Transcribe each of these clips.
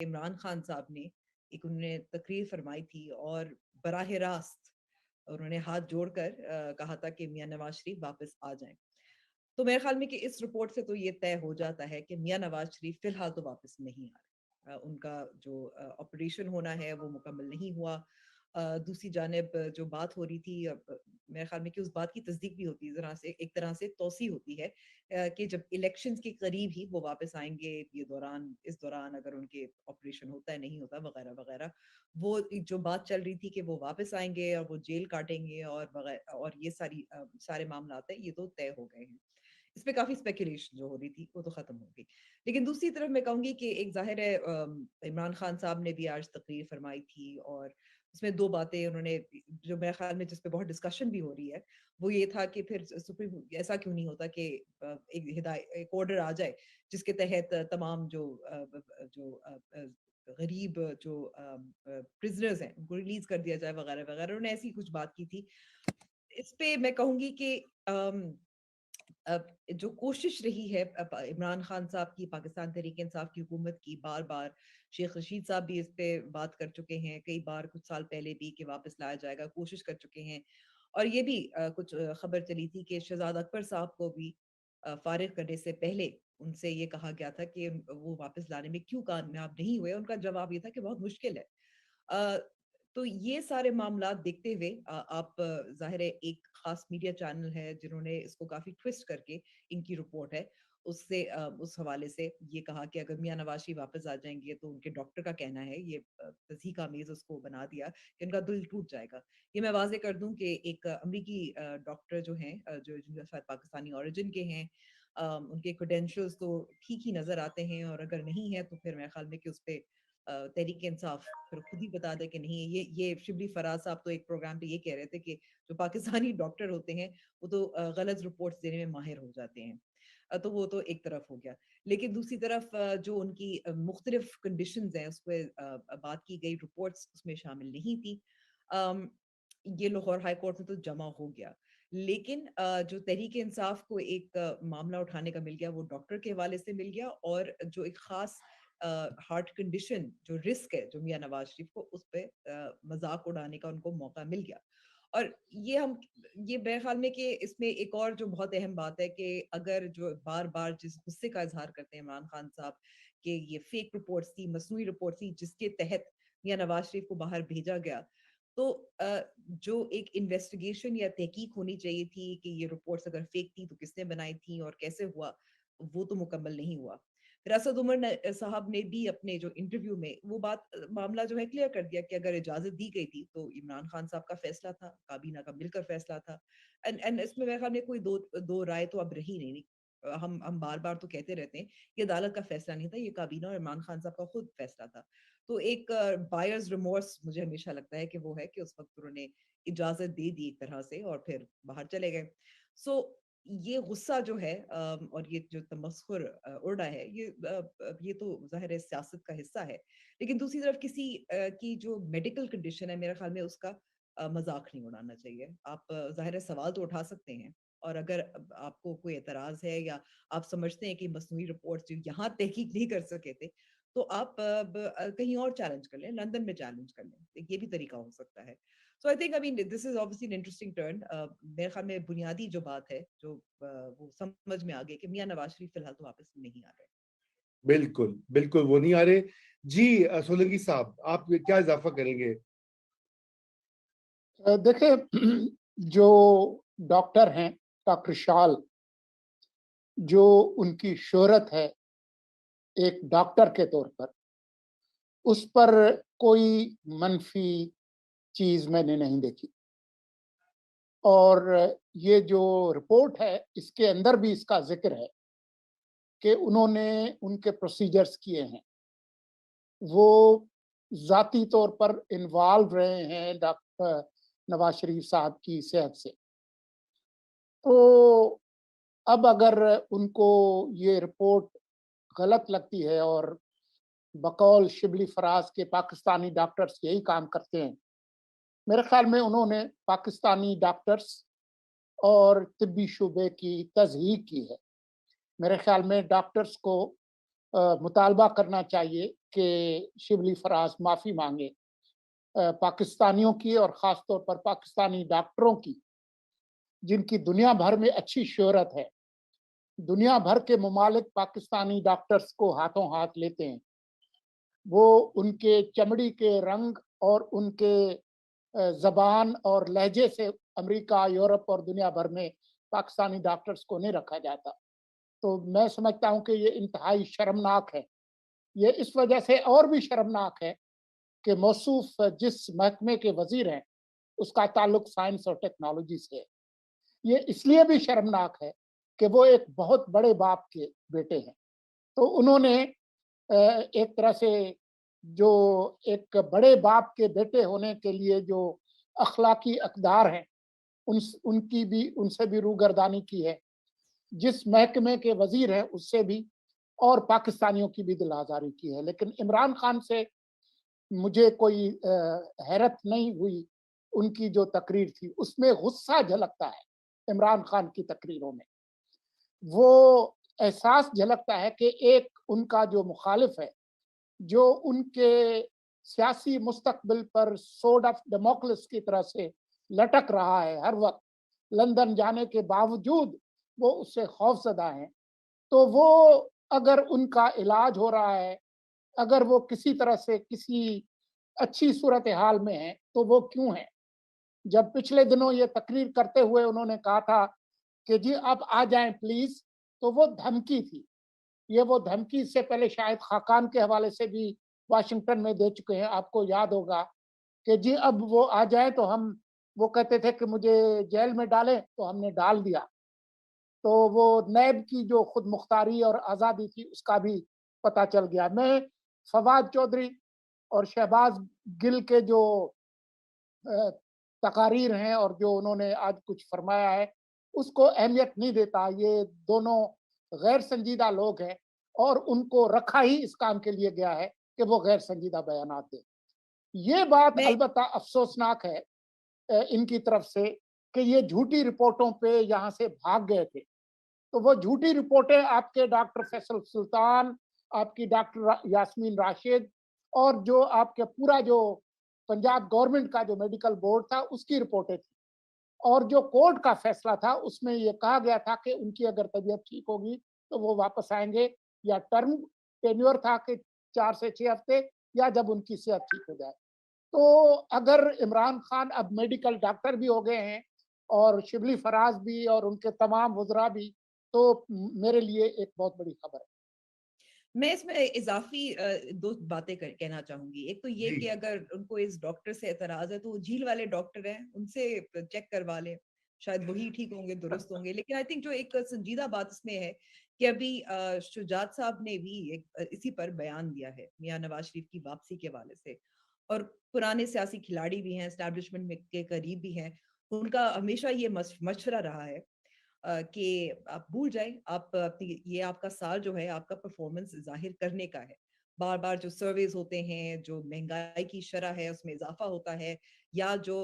عمران خان صاحب نے انہوں نے تقریر فرمائی تھی اور براہ راست انہوں نے ہاتھ جوڑ کر کہا تھا کہ میاں نواز شریف واپس آ جائیں. تو میرے خیال میں کہ اس رپورٹ سے تو یہ طے ہو جاتا ہے کہ میاں نواز شریف فی الحال تو واپس نہیں آ رہے. ان کا جو آپریشن ہونا ہے وہ مکمل نہیں ہوا. دوسری جانب جو بات ہو رہی تھی میرے خیال میں کہ اس بات کی تصدیق بھی ہوتی ہے، ایک طرح سے توسیع ہوتی ہے کہ جب الیکشنز کے قریب ہی وہ واپس آئیں گے. اس دوران اگر ان کے آپریشن ہوتا ہے نہیں ہوتا وغیرہ وغیرہ، وہ جو بات چل رہی تھی کہ وہ واپس آئیں گے اور وہ جیل کاٹیں گے اور وغیرہ اور یہ سارے معاملات ہیں، یہ تو طے ہو گئے ہیں. اس پہ کافی اسپیکولیشن جو ہو رہی تھی وہ تو ختم ہو گئی. لیکن دوسری طرف میں کہوں گی کہ ایک ظاہر ہے عمران خان صاحب نے بھی آج تقریر فرمائی تھی اور اس میں دو باتیں انہوں نے جو میرے خیال میں جس پہ بہت ڈسکشن بھی ہو رہی ہے وہ یہ تھا کہ پھر سپریم ایسا کیوں نہیں ہوتا کہ ایک آرڈر آ جائے جس کے تحت تمام جو غریب جو پرزنرز ہیں ان کو ریلیز کر دیا جائے وغیرہ وغیرہ. انہوں نے ایسی کچھ بات کی تھی. اس پہ میں کہوں گی کہ جو کوشش رہی ہے عمران خان صاحب کی، پاکستان تحریک انصاف کی حکومت کی، بار بار شیخ رشید صاحب بھی اس پہ بات کر چکے ہیں کئی بار، کچھ سال پہلے بھی، کہ واپس لایا جائے گا، کوشش کر چکے ہیں. اور یہ بھی کچھ خبر چلی تھی کہ شہزاد اکبر صاحب کو بھی فارغ کرنے سے پہلے ان سے یہ کہا گیا تھا کہ وہ واپس لانے میں کیوں کامیاب نہیں ہوئے. ان کا جواب یہ تھا کہ بہت مشکل ہے. تو یہ سارے معاملات دیکھتے ہوئے آپ ظاہر ہے ایک خاص میڈیا چینل ہے جنہوں نے اس کو کافی ٹویسٹ کر کے ان کی رپورٹ ہے اس حوالے سے یہ کہا کہ اگر میاں نواز شریف واپس آ جائیں گے تو ان کے ڈاکٹر کا کہنا ہے، یہ تصحیح آمیز اس کو بنا دیا کہ ان کا دل ٹوٹ جائے گا. یہ میں واضح کر دوں کہ ایک امریکی ڈاکٹر جو ہیں جو شاید پاکستانی اوریجن کے ہیں، ان کے کریڈینشلز تو ٹھیک ہی نظر آتے ہیں، اور اگر نہیں ہے تو پھر میرے خیال میں کہ اس پہ تحریک انصاف پھر خود ہی بتا دے کہ نہیں. یہ شبلی فراز صاحب تو ایک پروگرام پہ یہ کہہ رہے تھے کہ جو پاکستانی ڈاکٹر ہوتے ہیں وہ تو غلط رپورٹس دینے میں ماہر ہو جاتے ہیں. تو وہ تو ایک طرف ہو گیا. لیکن دوسری طرف جو ان کی مختلف کنڈیشنز ہیں اس پہ بات کی گئی، رپورٹس اس میں شامل نہیں تھی. یہ لاہور ہائی کورٹ میں تو جمع ہو گیا. لیکن جو تحریک انصاف کو ایک معاملہ اٹھانے کا مل گیا وہ ڈاکٹر کے حوالے سے مل گیا، اور جو ایک خاص ہارٹ کنڈیشن جو رسک ہے جو میاں نواز شریف کو، اس پہ مذاق اڑانے کا ان کو موقع مل گیا. اور یہ میرے خیال میں کہ اس میں ایک اور جو بہت اہم بات ہے کہ اگر جو بار بار جس غصے کا اظہار کرتے ہیں عمران خان صاحب کہ یہ فیک رپورٹس تھی، مصنوعی رپورٹ تھی جس کے تحت میاں نواز شریف کو باہر بھیجا گیا، تو جو ایک انویسٹیگیشن یا تحقیق ہونی چاہیے تھی کہ یہ رپورٹس اگر فیک تھی تو کس نے بنائی تھی اور کیسے ہوا، وہ تو مکمل نہیں ہوا. پھر اسد عمر صاحب نے بھی اپنے جو انٹرویو میں وہ معاملہ جو ہے کلیئر کر دیا کہ اگر اجازت دی گئی تھی تو عمران خان صاحب کا فیصلہ تھا، کابینہ کا مل کر فیصلہ تھا. اینڈ اس میں میرے خیال میں کوئی دو رائے تو اب رہی نہیں. ہم بار بار تو کہتے رہتے ہیں یہ عدالت کا فیصلہ نہیں تھا، یہ کابینہ اور عمران خان صاحب کا خود فیصلہ تھا. تو ایک بائرز ریمورس مجھے ہمیشہ لگتا ہے کہ وہ ہے کہ اس وقت انہوں نے اجازت دے دی ایک طرح سے اور پھر باہر چلے گئے. سو یہ غصہ جو ہے اور یہ جو تمسخر اڑا ہے، یہ تو ظاہر ہے سیاست کا حصہ ہے. لیکن دوسری طرف کسی کی جو میڈیکل کنڈیشن ہے میرے خیال میں اس کا مذاق نہیں اڑانا چاہیے. آپ ظاہر ہے سوال تو اٹھا سکتے ہیں، اور اگر آپ کو کوئی اعتراض ہے یا آپ سمجھتے ہیں کہ مصنوعی رپورٹس جو یہاں تحقیق نہیں کر سکے تھے تو آپ کہیں اور چیلنج کر لیں، لندن میں چیلنج کر لیں. یہ بھی طریقہ ہو سکتا ہے. So I think, I mean, this is obviously an interesting turn. میرے خیال میں بنیادی جو بات ہے جو وہ سمجھ میں آ گئی کہ میاں نواز شریف فی الحال تو واپس نہیں آ رہے. بالکل بالکل وہ نہیں آ رہے. جی سولنگی صاحب آپ کیا اضافہ کریں گے؟ دیکھیں، جو ڈاکٹر ہیں ڈاکٹر شال، جو ان کی شہرت ہے ایک ڈاکٹر کے طور پر، اس پر کوئی منفی چیز میں نے نہیں دیکھی. اور یہ جو رپورٹ ہے اس کے اندر بھی اس کا ذکر ہے کہ انہوں نے ان کے پروسیجرز کیے ہیں، وہ ذاتی طور پر انوالو رہے ہیں ڈاکٹر نواز شریف صاحب کی صحت سے. تو اب اگر ان کو یہ رپورٹ غلط لگتی ہے، اور بقول شبلی فراز کے پاکستانی ڈاکٹرز یہی کام کرتے ہیں، میرے خیال میں انہوں نے پاکستانی ڈاکٹرز اور طبی شعبے کی تضحیق کی ہے. میرے خیال میں ڈاکٹرز کو مطالبہ کرنا چاہیے کہ شبلی فراز معافی مانگے پاکستانیوں کی اور خاص طور پر پاکستانی ڈاکٹروں کی، جن کی دنیا بھر میں اچھی شہرت ہے. دنیا بھر کے ممالک پاکستانی ڈاکٹرز کو ہاتھوں ہاتھ لیتے ہیں. وہ ان کے چمڑی کے رنگ اور ان کے زبان اور لہجے سے امریکہ، یورپ اور دنیا بھر میں پاکستانی ڈاکٹرز کو نہیں رکھا جاتا. تو میں سمجھتا ہوں کہ یہ انتہائی شرمناک ہے. یہ اس وجہ سے اور بھی شرمناک ہے کہ موصوف جس محکمے کے وزیر ہیں اس کا تعلق سائنس اور ٹیکنالوجی سے ہے. یہ اس لیے بھی شرمناک ہے کہ وہ ایک بہت بڑے باپ کے بیٹے ہیں. تو انہوں نے ایک طرح سے جو ایک بڑے باپ کے بیٹے ہونے کے لیے جو اخلاقی اقدار ہیں ان سے بھی روگردانی کی ہے. جس محکمے کے وزیر ہیں اس سے بھی، اور پاکستانیوں کی بھی دل آزاری کی ہے. لیکن عمران خان سے مجھے کوئی حیرت نہیں ہوئی. ان کی جو تقریر تھی اس میں غصہ جھلکتا ہے. عمران خان کی تقریروں میں وہ احساس جھلکتا ہے کہ ایک ان کا جو مخالف ہے، جو ان کے سیاسی مستقبل پر سوڈ آف ڈیموکلس کی طرح سے لٹک رہا ہے ہر وقت، لندن جانے کے باوجود وہ اس سے خوف زدہ ہیں. تو وہ اگر ان کا علاج ہو رہا ہے، اگر وہ کسی طرح سے کسی اچھی صورتحال میں ہیں، تو وہ کیوں ہیں؟ جب پچھلے دنوں یہ تقریر کرتے ہوئے انہوں نے کہا تھا کہ جی اب آ جائیں پلیز، تو وہ دھمکی تھی. یہ وہ دھمکی اس سے پہلے شاید خاقان کے حوالے سے بھی واشنگٹن میں دے چکے ہیں. آپ کو یاد ہوگا کہ جی اب وہ آ جائیں تو وہ کہتے تھے کہ مجھے جیل میں ڈالیں، تو ہم نے ڈال دیا. تو وہ نیب کی جو خود مختاری اور آزادی تھی اس کا بھی پتہ چل گیا. میں فواد چودھری اور شہباز گل کے جو تقاریر ہیں اور جو انہوں نے آج کچھ فرمایا ہے اس کو اہمیت نہیں دیتا. یہ دونوں غیر سنجیدہ لوگ ہیں اور ان کو رکھا ہی اس کام کے لیے گیا ہے کہ وہ غیر سنجیدہ بیانات دیں. یہ بات میں البتہ افسوسناک ہے ان کی طرف سے کہ یہ جھوٹی رپورٹوں پہ یہاں سے بھاگ گئے تھے. تو وہ جھوٹی رپورٹیں آپ کے ڈاکٹر فیصل سلطان، آپ کی ڈاکٹر یاسمین راشد اور جو آپ کے پورا جو پنجاب گورنمنٹ کا جو میڈیکل بورڈ تھا اس کی رپورٹیں تھیں. اور جو کورٹ کا فیصلہ تھا اس میں یہ کہا گیا تھا کہ ان کی اگر طبیعت ٹھیک ہوگی تو وہ واپس آئیں گے، یا ٹرم ٹینیور تھا کہ 4 سے 6 ہفتے، یا جب ان کی صحت ٹھیک ہو جائے. تو اگر عمران خان اب میڈیکل ڈاکٹر بھی ہو گئے ہیں اور شبلی فراز بھی اور ان کے تمام وزراء بھی، تو میرے لیے ایک بہت بڑی خبر ہے. میں اس میں اضافی دو باتیں کہنا چاہوں گی. ایک تو یہ کہ اگر ان کو اس ڈاکٹر سے اعتراض ہے تو وہ جھیل والے ڈاکٹر ہیں، ان سے چیک کروا لیں، شاید وہی ٹھیک ہوں گے، درست ہوں گے. لیکن آئی تھنک جو ایک سنجیدہ بات اس میں ہے کہ ابھی شجاعت صاحب نے بھی اسی پر بیان دیا ہے میاں نواز شریف کی واپسی کے حوالے سے، اور پرانے سیاسی کھلاڑی بھی ہیں، اسٹیبلشمنٹ کے قریب بھی ہیں. ان کا ہمیشہ یہ مشورہ رہا ہے کہ آپ بھول جائیں، آپ یہ آپ کا سال جو ہے آپ کا پرفارمنس ظاہر کرنے کا ہے. بار بار جو سرویز ہوتے ہیں، جو مہنگائی کی شرح ہے اس میں اضافہ ہوتا ہے، یا جو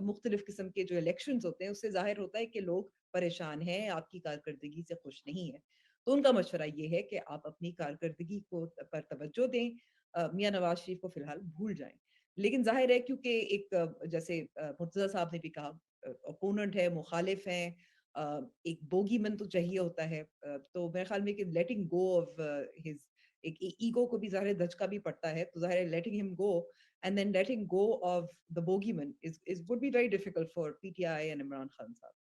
مختلف قسم کے جو الیکشنز ہوتے ہیں اس سے ظاہر ہوتا ہے کہ لوگ پریشان ہیں، آپ کی کارکردگی سے خوش نہیں ہے. تو ان کا مشورہ یہ ہے کہ آپ اپنی کارکردگی کو پر توجہ دیں، میاں نواز شریف کو فی الحال بھول جائیں. لیکن ظاہر ہے کیونکہ ایک جیسے مرتضیٰ صاحب نے بھی کہا، اپوننٹ ہے، مخالف ہیں، ایک بوگی من تو چاہیے ہوتا ہے. تو میرے خیال میں کہ لیٹنگ گو آف ہز ایک ایگو کو بھی ظاہر دھچکا بھی پڑتا ہے. تو ظاہر letting him go and then letting go of the bogeyman would be very difficult for PTI and Imran Khan صاحب.